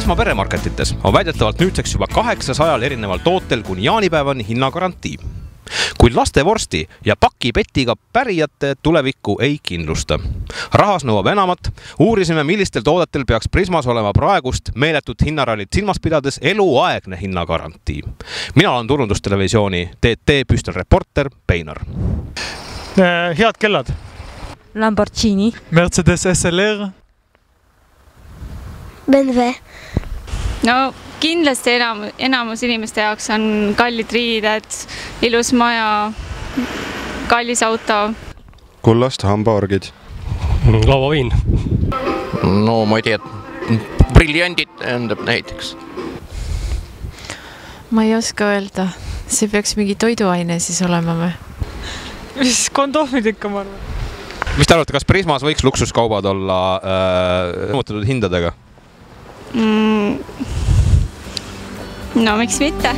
Prisma peremarketites on väidetavalt nüüdseks juba 800 erineval tootel kuni jaanipäevani hinnagarantii. Kuid lastevorsti ja pakipetiga pärijate tulevikku ei kindlusta. Rahas nõuab enamat. Uurisime, millistel toodetel peaks Prismas olema praegust meeletut hinnarallit silmas pidades eluaegne hinnagarantii. Mina olen turundustelevisiooni TT Püstel reporter Peinar. Head kellad. Lamborghini. Mercedes SLR. BMW. No kindlasti enamus inimeste jaoks on kallid riided, ilus maja, kallis auto. Kullast hambaorgid. Lauaviin. No ma ei tea, briljandid tähendab näiteks. Ma ei oska öelda. See peaks mingi toiduaine siis olema või? Mis kondoomid ikka ma arvan? Mis te arvate, kas Prismas võiks luksuskaubad olla muutunud hindadega? No miks mitte?